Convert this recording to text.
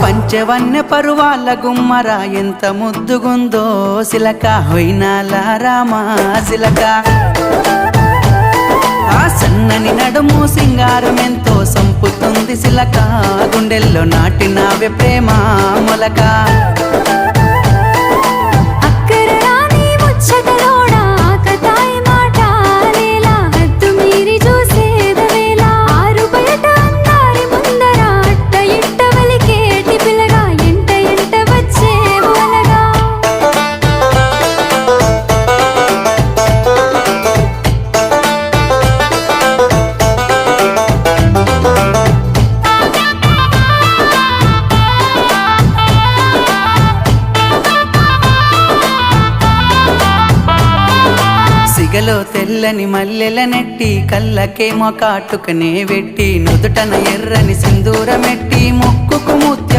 పంచవన్య పరువాల గుమ్మర ఎంత ముద్దుగుందో సిలక హొయినాల రామా సిలక ఆ సన్నని నడుము సింగారం ఎంతో సంపుతుంది సిలక గుండెల్లో నాటినావే ప్రేమ మొలక సిగలో తెల్లని మల్లెల నెట్టి కళ్ళకేమో కాటుకనే వెట్టి నుదుటన ఎర్రని సింధూరమెట్టి ముక్కుకు ముత్య